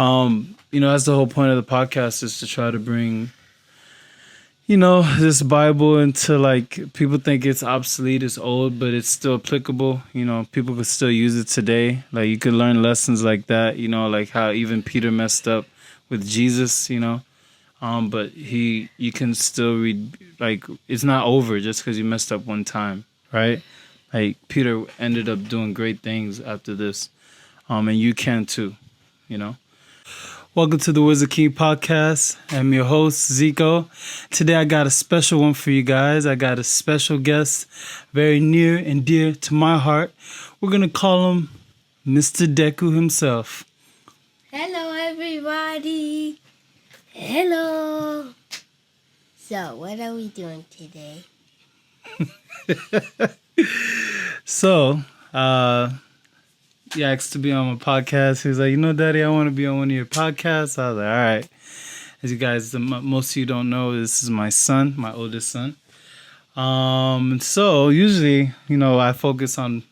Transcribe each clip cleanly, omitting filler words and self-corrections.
That's the whole point of the podcast, is to try to bring, this Bible into, like, people think it's obsolete, it's old, but it's still applicable. People could still use it today. Like, you could learn lessons like that, like how even Peter messed up with Jesus, but you can still read, like, it's not over just because you messed up one time, right? Like, Peter ended up doing great things after this, and you can too, Welcome to the Wizard King podcast. I'm your host, Zico. Today I got a special one for you guys. I got a special guest, very near and dear to my heart. We're going to call him Mr. Deku himself. Hello, everybody. Hello. So, what are we doing today? He asked to be on my podcast. He was like, Daddy, I want to be on one of your podcasts. I was like, all right. As you guys, most of you don't know, this is my son, my oldest son. So usually, I focus on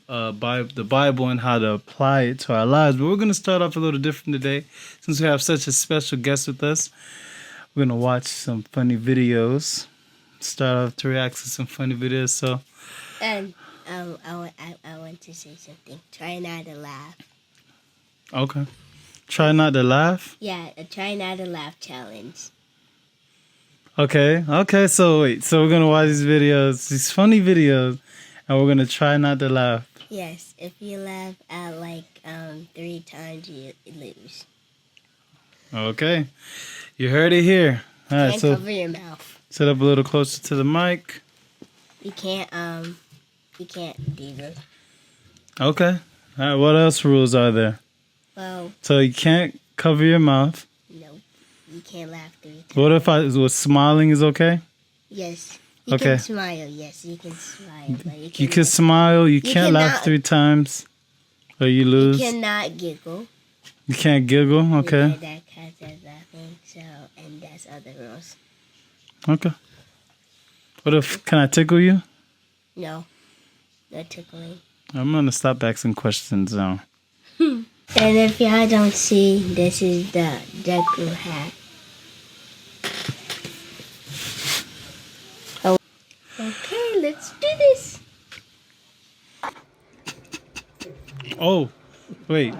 the Bible and how to apply it to our lives. But we're going to start off a little different today. Since we have such a special guest with us, we're going to watch some funny videos. Start off to react to some funny videos. So, I want to say something. Try not to laugh. Okay. Try not to laugh? Yeah, a try not to laugh challenge. Okay. So wait. So we're going to watch these funny videos, and we're going to try not to laugh. Yes. If you laugh at 3 times, you lose. Okay. You heard it here. All right. So cover your mouth. Sit up a little closer to the mic. You can't do this. Okay. All right. What else rules are there? Well. So you can't cover your mouth. No. You can't laugh 3 times. What if was smiling is okay? Yes. You can smile. Yes, you can smile. But you can smile. You can't laugh 3 times, or you lose. You cannot giggle. You can't giggle. Okay. Yeah, that counts as laughing. So, and that's other rules. Okay. What if? Can I tickle you? No. No tickling. I'm gonna stop asking questions now. And if y'all don't see, this is the Deku hat. Oh. Okay, let's do this. Oh, wait.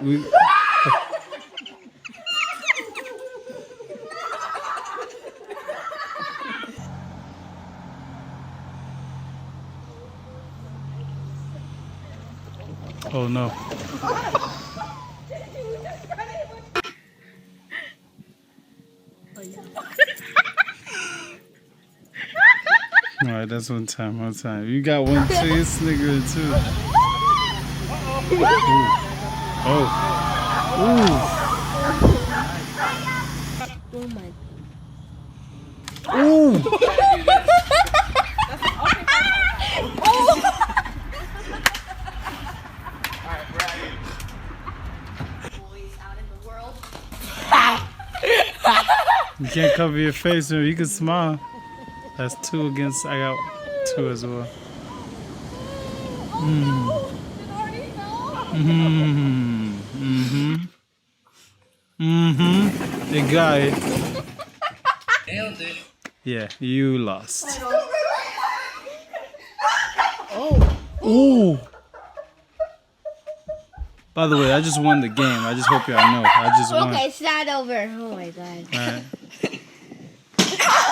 Oh no. All right, that's one time. You got one too. You snigger too. Oh. Ooh. Oh my. Ooh. You can't cover your face, or you can smile. That's 2 against. I got 2 as well. You got it. Nailed it. Yeah, you lost. Oh. Ooh. By the way, I just won the game. I just hope y'all know. I just won. Okay, start over. Oh my god. All right.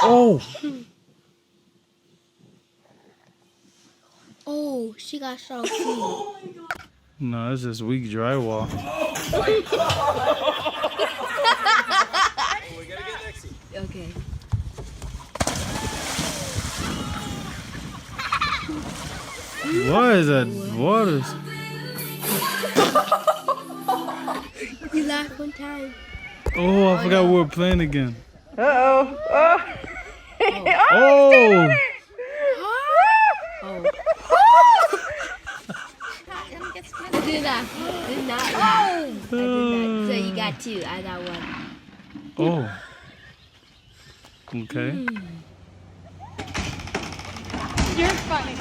Oh. Oh, she got strong feet. No, it's just weak drywall. Okay. What is that? Water? You laughed one time. Oh, I forgot we were playing again. Uh-oh. Oh. Oh. Do not. Do not laugh. I did not. So you got 2. I got 1. Oh. Okay. You're funny.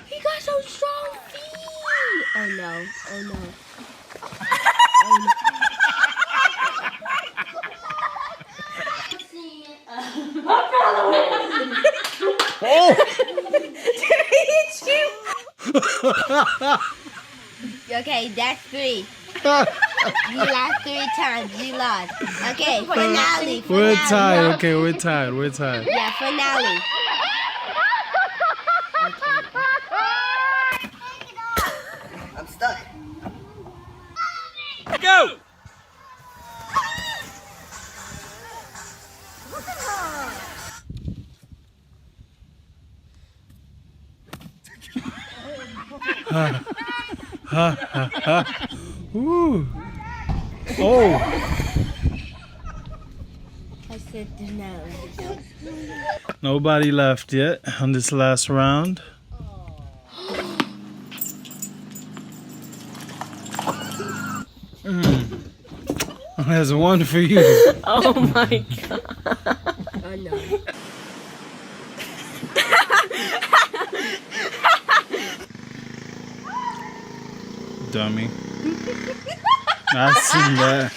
He got so strong feet. Oh no. Oh no. Oh no. Okay, that's 3. You lost 3 times. You lost. Okay, finale. We're finale. tied. Okay, we're tied. We're tied. Yeah, finale. I'm stuck. Go! Ha ha ha. Ooh. Oh. I said no. Nobody left yet on this last round. There's one for you. Oh my god. Oh no. Dummy. I seen that.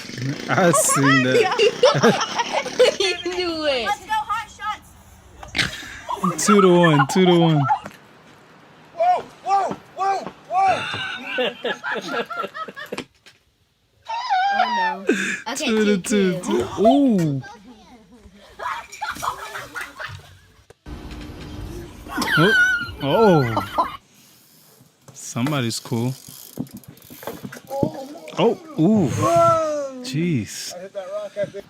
I seen that. You knew it. Let's go, hot shots. 2 to 1. 2 to 1. Whoa, whoa, whoa, whoa. Oh no. Okay, 2 to 2. 2. Ooh. Oh. Oh. Somebody's cool. Oh. Ooh. Jeez. I hit that rock, I think.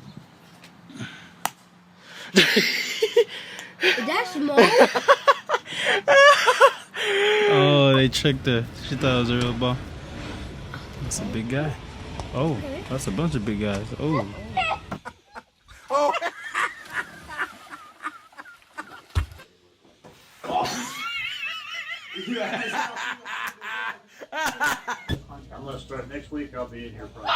Is that small? Oh, they tricked her. She thought it was a real ball. That's a big guy. Oh, that's a bunch of big guys. Oh. I'm gonna start next week. I'll be in here Friday.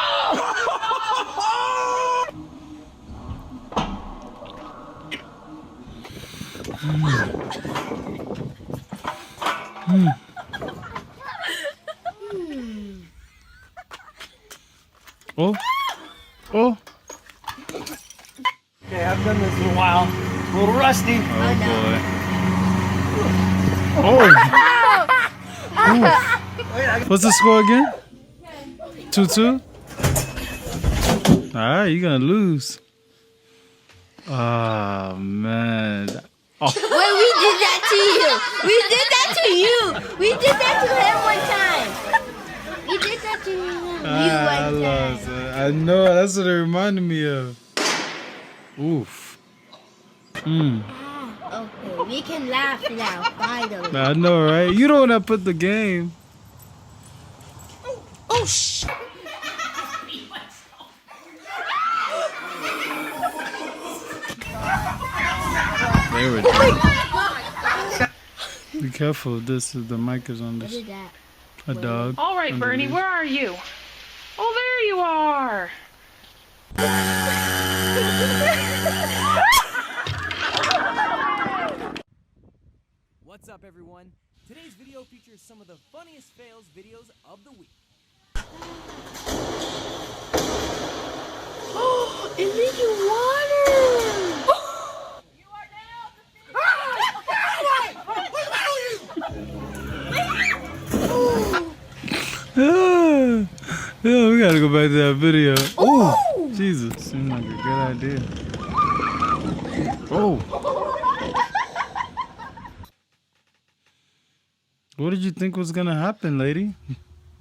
Oh. Oh. Okay, I've done this in a while. A little rusty. Oh boy. Oh. Oof. What's the score again? 2-2. All right, you're gonna lose. Oh man. Oh. Wait, we did that to you. We did that to you. We did that to him one time. We did that to you I one lost time. it. I know. That's what it reminded me of. Oof. Okay, we can laugh now, finally. I know, right? You don't want to put the game. Oh, shit. They were. Be careful. This is the mic is on What this. is that? A dog. All right, Bernie, where are you? Oh, there you are. What's up, everyone? Today's video features some of the funniest fails videos of the week. Oh, it's making water. You are now Yeah, we gotta go back to that video. Oh, Jesus, seemed like a good idea. Oh, what did you think was gonna happen, lady?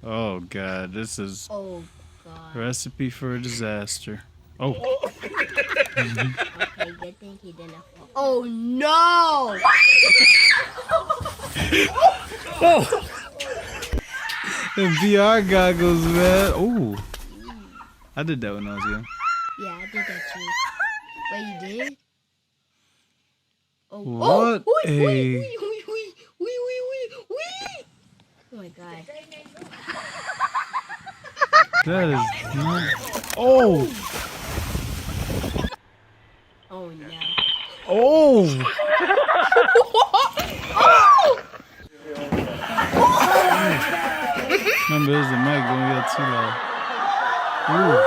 Oh God, this is Oh, God. recipe for a disaster. Oh, Okay, good thing he didn't fall. Oh, no. the VR goggles, man. Oh, I did that when I was young. Yeah, I did that too. Wait, you did? Oh, What oh, a- Oh my God. That is not. Oh, Oh no. oh. Remember, there's the mic. Don't get too loud. Ooh.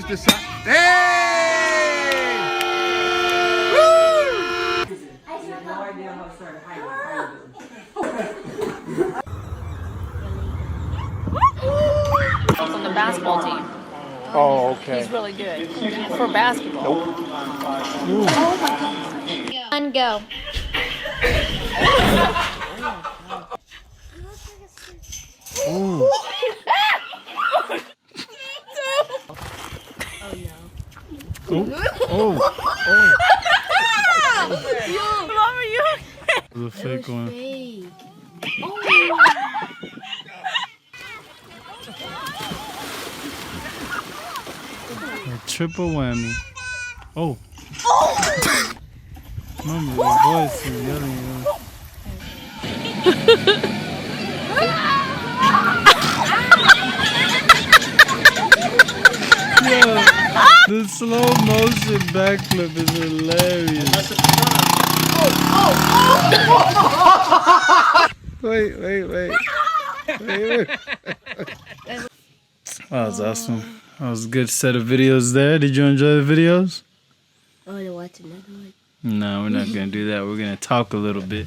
is the sign. Hey! On the basketball team. Oh, okay. He's really good for basketball. And go. The fake one. Fake. A triple whammy. Oh. Remember, your voice is yelling. Yo, the slow motion backflip is hilarious. Wait. That was awesome. That was a good set of videos there. Did you enjoy the videos? I want to watch another one. No, we're not going to do that. We're going to talk a little bit.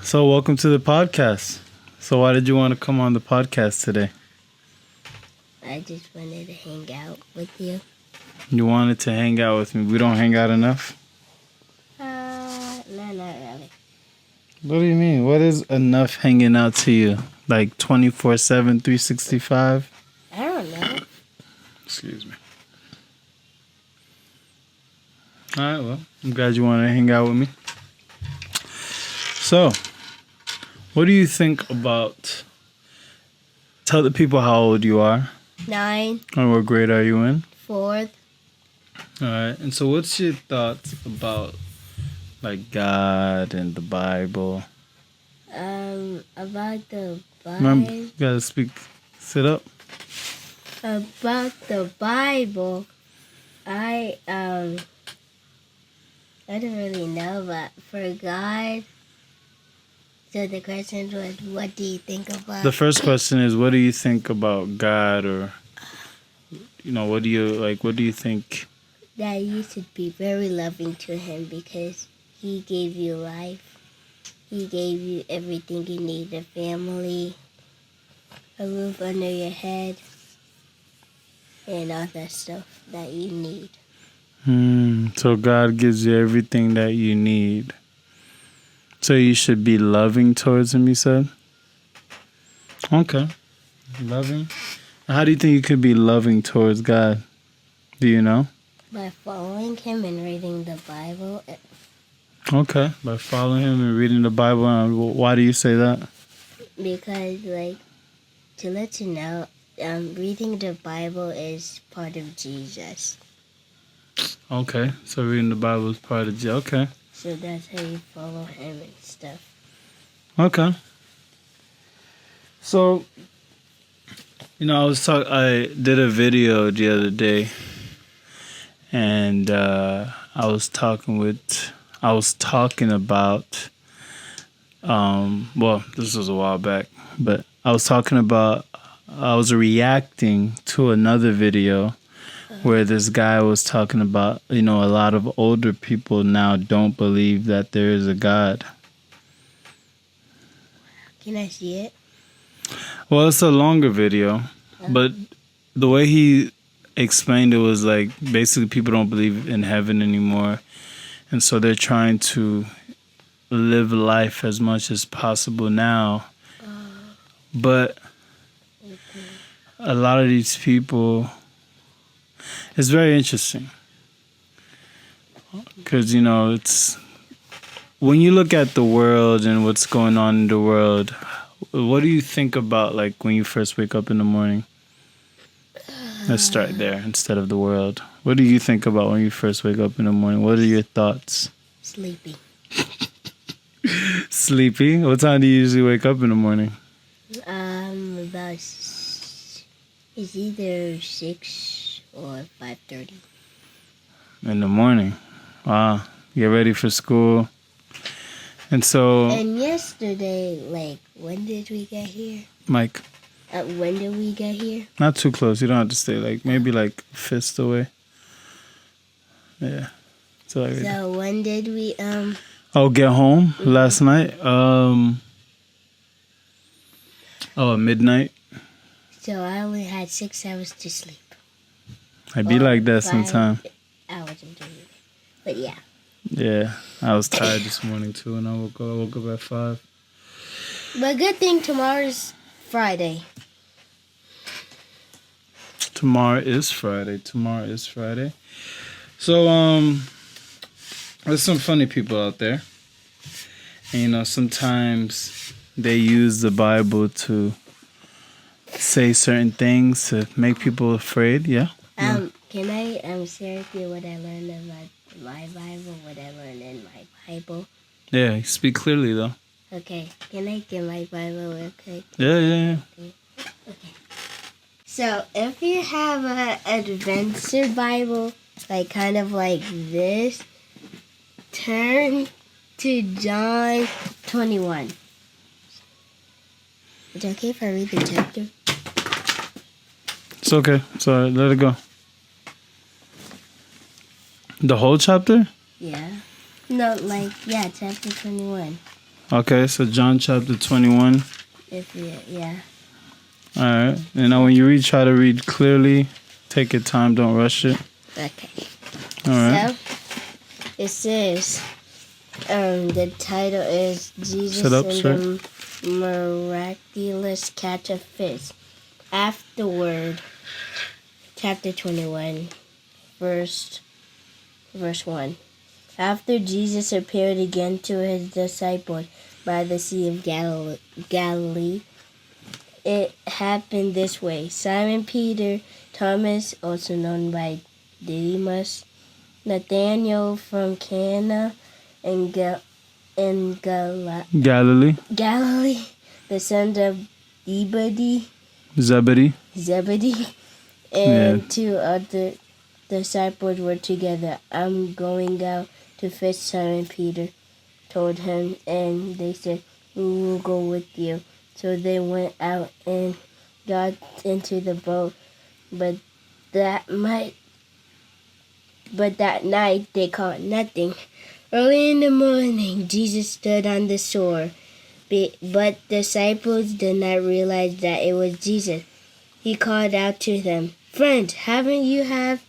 So, welcome to the podcast. So, why did you want to come on the podcast today? I just wanted to hang out with you. You wanted to hang out with me. We don't hang out enough? No, not really. What do you mean? What is enough hanging out to you? Like 24/7, 365? I don't know. Excuse me. All right, well, I'm glad you want to hang out with me. So, what do you think about... Tell the people how old you are. 9, And what grade are you in? 4th. All right. And so what's your thoughts about, like, God and the Bible? About the Remember, Bible. you gotta speak. Sit up. About the Bible, I don't really know, but for God, so the question was, what do you think about? The first question is, what do you think about God? Or, you know, what do you think? That you should be very loving to Him because He gave you life. He gave you everything you need, a family, a roof under your head, and all that stuff that you need. So God gives you everything that you need. So you should be loving towards Him, you said? Okay. Loving. How do you think you could be loving towards God? Do you know? By following Him and reading the Bible. Okay. By following Him and reading the Bible. Why do you say that? Because, to let you know, reading the Bible is part of Jesus. Okay. So reading the Bible is part of Jesus. Okay. So that's how you follow Him and stuff. Okay. So, I did a video the other day, and I was talking about, this was a while back, but I was reacting to another video where this guy was talking about, a lot of older people now don't believe that there is a God. Can I see it? Well, it's a longer video, but the way he explained it was like basically people don't believe in heaven anymore, and so they're trying to live life as much as possible now. But a lot of these people, it's very interesting because, it's when you look at the world and what's going on in the world, what do you think about, like, when you first wake up in the morning? Let's start there instead of the world. What do you think about when you first wake up in the morning? What are your thoughts? Sleepy. Sleepy? What time do you usually wake up in the morning? It's either 6 or 5:30. In the morning. Wow. Get ready for school. And so... And yesterday, when did we get here? Mike. When did we get here? Not too close. You don't have to stay. Like maybe like fist away. Yeah. So like So when did we I'll get home last night. At midnight. So I only had 6 hours to sleep. I be like that 5 sometime. hours and 3 minutes. But yeah. Yeah. I was tired this morning too, and I woke up at 5. But good thing tomorrow's Friday. Tomorrow is Friday. So there's some funny people out there, and sometimes they use the Bible to say certain things to make people afraid. Yeah. Can I share with you what I learned about my Bible, what I learned in my Bible? Yeah. Speak clearly though. Okay, can I get my Bible real quick? Yeah. Okay. So if you have an adventure Bible, like kind of like this, turn to John 21. Is it okay if I read the chapter? It's okay. It's alright. Let it go. The whole chapter? Yeah. No, chapter 21. Okay, so John chapter 21. Yeah. All right. And now when you read, try to read clearly. Take your time. Don't rush it. Okay. All right. So, it says, the title is Jesus Sit up, and sir. the Miraculous Catch of Fish. Afterward, chapter 21, verse 1. After Jesus appeared again to his disciples by the Sea of Galilee, it happened this way. Simon Peter, Thomas, also known by Didymus, Nathanael from Cana in Galilee. Galilee, the sons of Zebedee. and 2 other disciples were together. I'm going out to fish, Simon Peter told him, and they said, we will go with you. So they went out and got into the boat, but that night they caught nothing. Early in the morning, Jesus stood on the shore, but disciples did not realize that it was Jesus. He called out to them, friends, haven't you have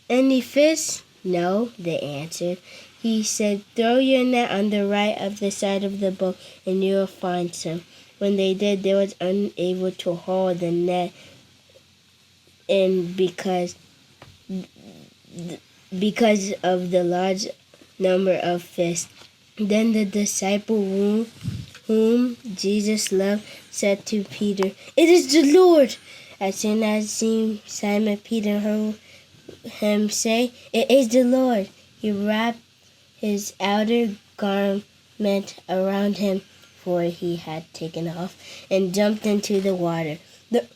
any fish? No, they answered. He said, throw your net on the right of the side of the boat and you will find some. When they did, they was unable to haul the net in because of the large number of fish. Then the disciple whom Jesus loved said to Peter, it is the Lord. As soon as Simon Peter heard him say, it is the Lord, he wrapped his outer garment around him, for he had taken off, and jumped into the water. The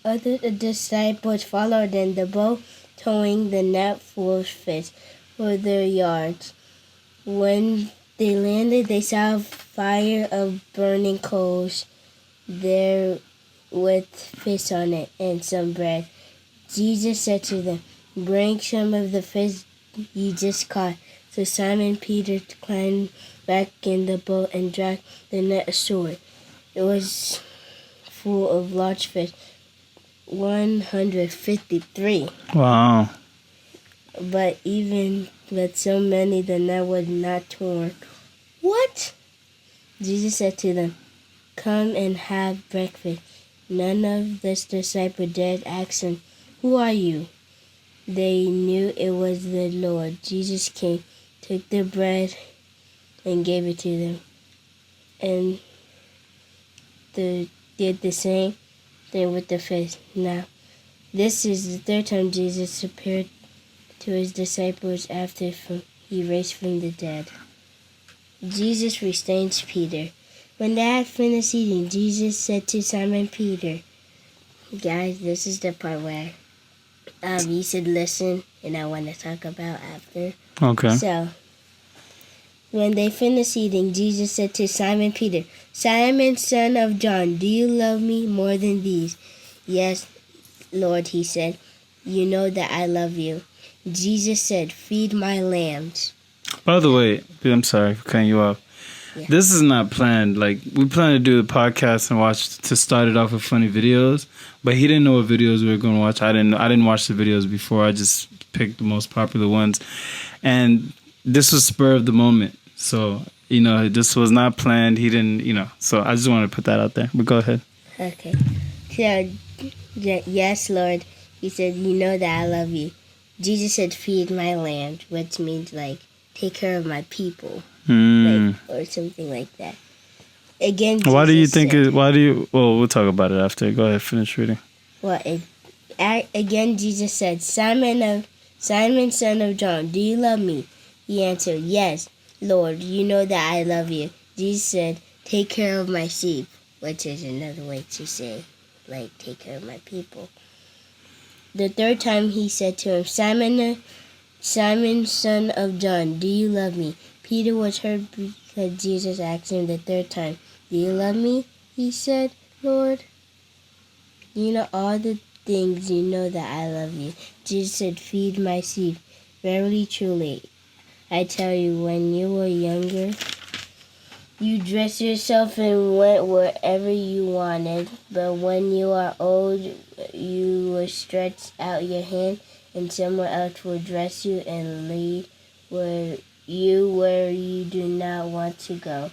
other disciples followed in the boat, towing the net full of fish for their yards. When they landed, they saw a fire of burning coals there with fish on it and some bread. Jesus said to them, bring some of the fish you just caught. So Simon Peter climbed back in the boat and dragged the net ashore. It was full of large fish, 153. Wow. But even with so many, the net was not torn. What? Jesus said to them, come and have breakfast. None of the disciples dared ask him, who are you? They knew it was the Lord. Jesus came, took the bread, and gave it to them. And did the same thing with the fish. Now, this is the 3rd time Jesus appeared to his disciples after he raised from the dead. Jesus restrains Peter. When they had finished eating, Jesus said to Simon Peter, guys, this is the part where you should listen and I want to talk about after. Okay. So, When they finished eating, Jesus said to Simon Peter, "Simon, son of John, do you love me more than these?" "Yes, Lord," he said. "You know that I love you." Jesus said, "Feed my lambs." By the way, dude, I'm sorry for cutting you off. Yeah. This is not planned. Like, we plan to do the podcast and watch to start it off with funny videos, but he didn't know what videos we were going to watch. I didn't watch the videos before. I just picked the most popular ones, and this was spur of the moment. So, this was not planned. He didn't, So I just wanted to put that out there. But go ahead. Okay. So, yes, Lord, he said, "You know that I love you." Jesus said, "Feed my lambs," which means like take care of my people, like, or something like that. Again, Jesus Why do you think said, it? Why do you? Well, we'll talk about it after. Go ahead, finish reading. Again, Jesus said, Simon, son of John, do you love me?" He answered, "Yes, Lord, you know that I love you." Jesus said, "Take care of my sheep," which is another way to say, like, take care of my people. The third time he said to him, Simon, son of John, do you love me?" Peter was hurt because Jesus asked him the third time, "Do you love me?" He said, "Lord, you know all the things, you know that I love you." Jesus said, "Feed my sheep. Verily, truly, I tell you, when you were younger, you dressed yourself and went wherever you wanted. But when you are old, you will stretch out your hand, and someone else will dress you and lead where you do not want to go."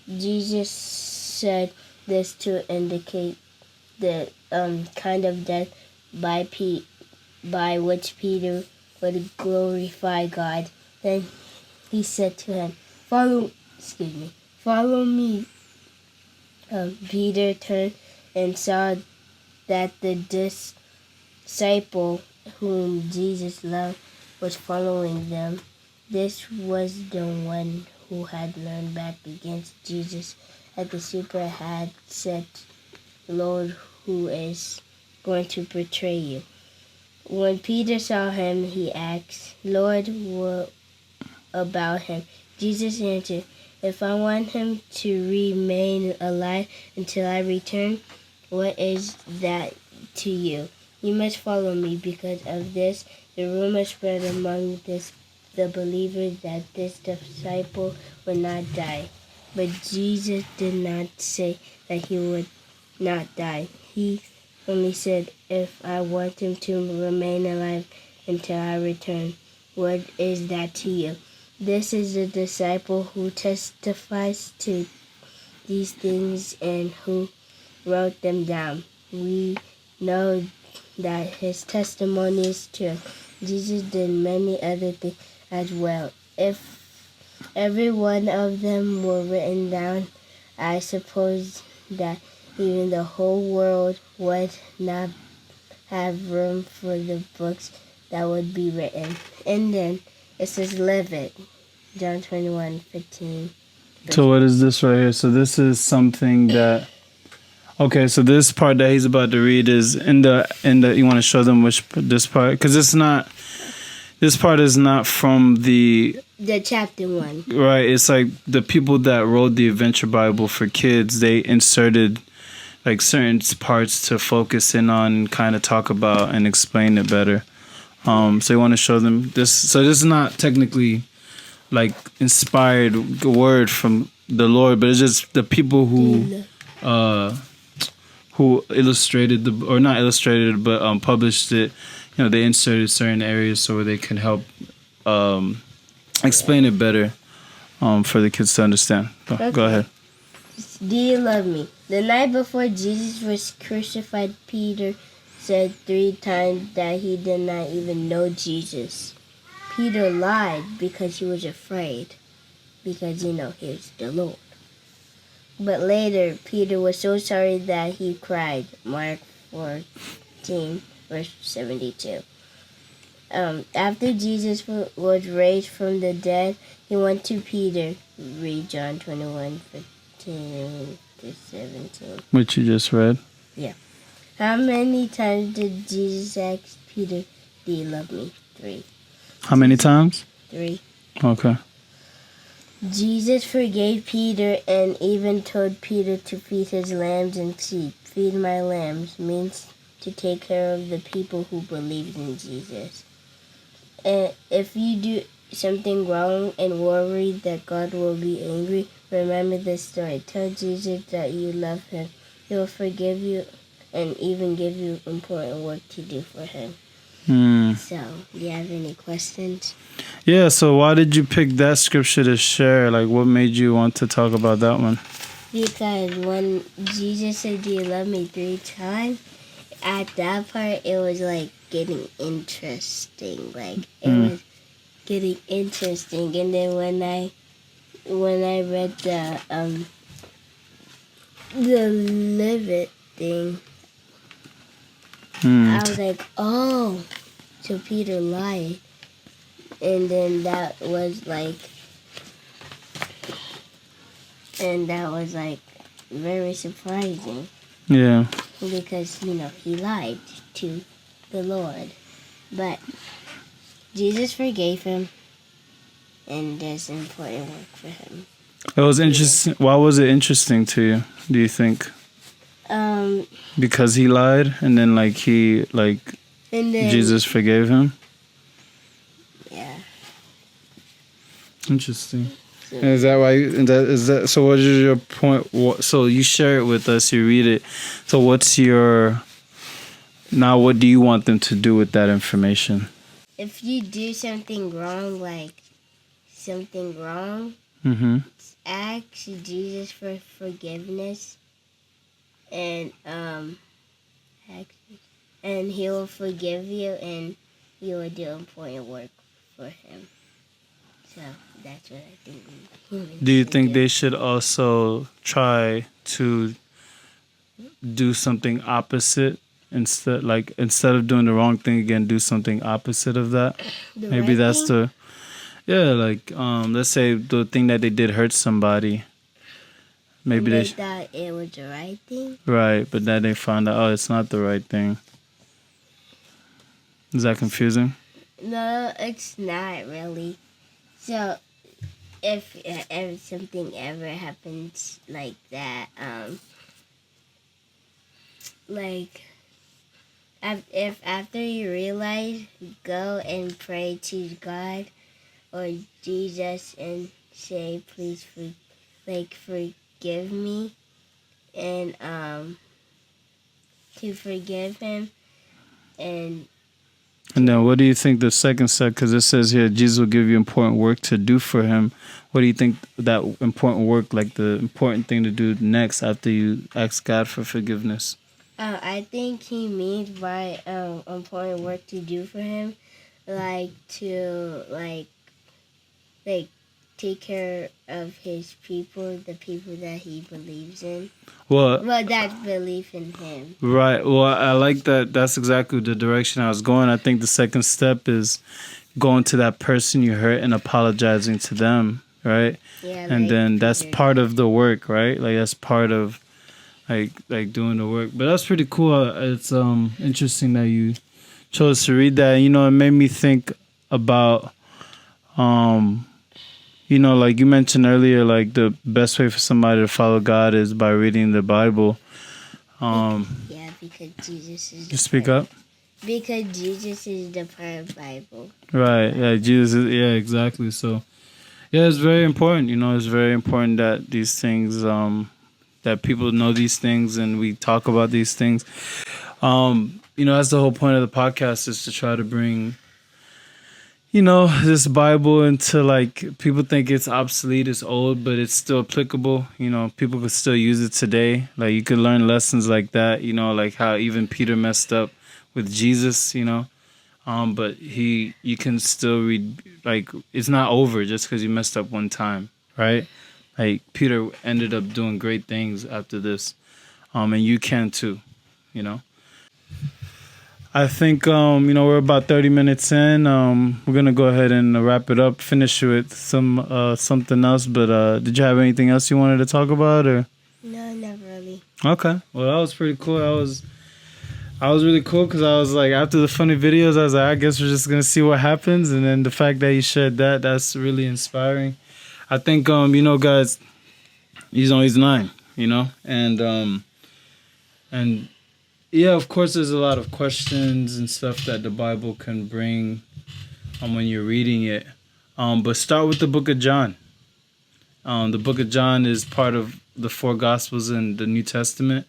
Jesus said this to indicate the kind of death by which Peter would glorify God. Then he said to him, Follow me." Peter turned and saw that the disciple whom Jesus loved was following them. This was the one who had learned back against Jesus at the supper had said, "Lord, who is going to betray you?" When Peter saw him, he asked, "Lord, what about him?" Jesus answered, "If I want him to remain alive until I return, what is that to you? You must follow me." Because of this, the rumor spread among the believers that this disciple would not die. But Jesus did not say that he would not die. He only said, "If I want him to remain alive until I return, what is that to you?" This is the disciple who testifies to these things and who wrote them down. We know that his testimony is true. Jesus did many other things as well. If every one of them were written down, I suppose that even the whole world would not have room for the books that would be written. And then it says, "Live it." John 21:15. So what is this right here? So this is something that. Okay, so this part that he's about to read is in the. You want to show them this part, because it's not. This part is not from the chapter 1. Right. It's like the people that wrote the Adventure Bible for kids, they inserted like certain parts to focus in on and kind of talk about and explain it better. So you want to show them this. So this is not technically like inspired word from the Lord, but it's just the people who illustrated or not illustrated, but published it. They inserted certain areas so they can help explain it better for the kids to understand. Go ahead. Do you love me? The night before Jesus was crucified, Peter said 3 times that he did not even know Jesus. Peter lied because he was afraid, because, he was the Lord. But later, Peter was so sorry that he cried. Mark 14. Verse 72. After Jesus was raised from the dead, he went to Peter. Read John 21:15-17. Which you just read? Yeah. How many times did Jesus ask Peter, "Do you love me?" 3. How many times? 3. Okay. Jesus forgave Peter and even told Peter to feed his lambs and sheep. Feed my lambs means to take care of the people who believe in Jesus. And if you do something wrong and worry that God will be angry, remember this story. Tell Jesus that you love him. He will forgive you and even give you important work to do for him. So, do you have any questions? Yeah, so why did you pick that scripture to share? Like, what made you want to talk about that one? Because when Jesus said, "Do you love me?" 3 times, at that part, it was like getting interesting. Like, it was getting interesting. And then when I read the live it thing, I was like, oh, so Peter lied. And then that was like very surprising Yeah. because, he lied to the Lord. But Jesus forgave him, and there's important work for him. It was interesting. Why was it interesting to you, do you think? Because he lied and then And then, Jesus forgave him? yeah. Interesting. And is that why? So? What is your point? So you share it with us. You read it. So what's your? Now, what do you want them to do with that information? If you do something wrong, ask Jesus for forgiveness, and he will forgive you, and you will do important work for him. So that's what I think humans Do you should think do. they should also try to do something opposite instead of doing the wrong thing again, do something opposite of that? The Maybe right that's thing? let's say the thing that they did hurt somebody. Maybe And they they thought it was the right thing. right, but then they found out it's not the right thing. Is that confusing? No, it's not really. So if something ever happens like that, if after you realize, go and pray to God or Jesus and say, please forgive me, and to forgive him. And then what do you think the second step, because it says here Jesus will give you important work to do for him. What do you think that important work, like the important thing to do next after you ask God for forgiveness? I think he means by important work to do for him, to take care of his people, the people that he believes in. Well, That belief in him. right. Well, I like that. That's exactly the direction I was going. I think the second step is going to that person you hurt and apologizing to them, right? Yeah, And then that's Peter part did. of the work, right? Like that's part of like doing the work. But that's pretty cool. It's interesting that you chose to read that. It made me think about like you mentioned earlier, like the best way for somebody to follow God is by reading the Bible. Yeah, because Jesus is. You speak up. Because Jesus is the part of Bible. Right. Yeah. Jesus. Yeah. Exactly. So, yeah, it's very important. It's very important that these things, that people know these things and we talk about these things. That's the whole point of the podcast, is to try to bring, this Bible into, people think it's obsolete, it's old, but it's still applicable. People could still use it today. Like, you could learn lessons like that, like how even Peter messed up with Jesus, but you can still read, it's not over just because you messed up one time, right? Like, Peter ended up doing great things after this, and you can too, I think, we're about 30 minutes in. We're going to go ahead and wrap it up, finish with something else. But did you have anything else you wanted to talk about? Or? No, not really. Okay. Well, that was pretty cool. I was really cool because I was like, after the funny videos, I was like, I guess we're just going to see what happens. And then the fact that you shared that's really inspiring. I think you know, guys, he's 9, you know, and yeah, of course, there's a lot of questions and stuff that the Bible can bring when you're reading it. But start with the Book of John. The Book of John is part of the 4 Gospels in the New Testament.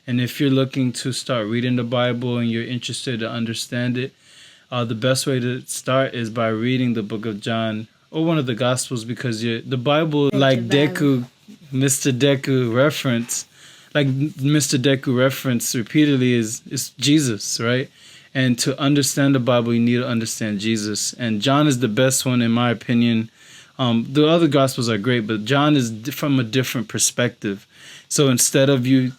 And if you're looking to start reading the Bible and you're interested to understand it, the best way to start is by reading the Book of John or one of the Gospels, because the Bible, like Mr. Deku reference, repeatedly is Jesus, right? And to understand the Bible, you need to understand Jesus. And John is the best one, in my opinion. The other Gospels are great, but John is from a different perspective. So instead of you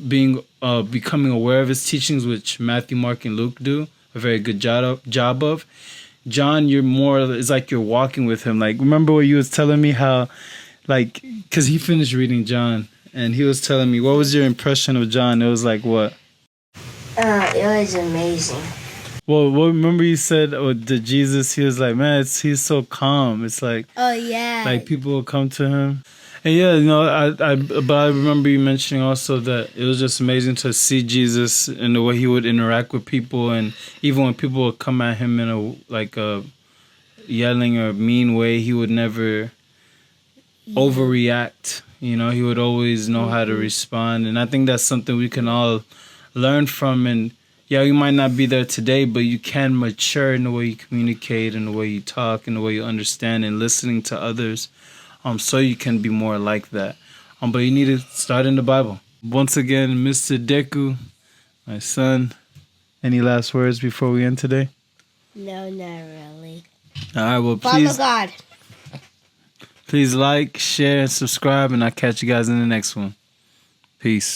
becoming aware of his teachings, which Matthew, Mark, and Luke do a very good job of, John, it's like you're walking with him. Like, remember what you was telling me how, like, because he finished reading John, and he was telling me, what was your impression of John? It was like, what? It was amazing. Well, what remember you said to Jesus, he was like, man, he's so calm. It's like, Oh yeah. like people will come to him. And yeah, you know, but I remember you mentioning also that it was just amazing to see Jesus and the way he would interact with people, and even when people would come at him in a yelling or mean way, he would never overreact. You know, he would always know how to respond, and I think that's something we can all learn from. And yeah, you might not be there today, but you can mature in the way you communicate and the way you talk and the way you understand and listening to others. So you can be more like that. But you need to start in the Bible. Once again, Mr. Deku, my son, any last words before we end today? No, not really. All right, well, Follow God. please like, share, and subscribe, and I'll catch you guys in the next one. Peace.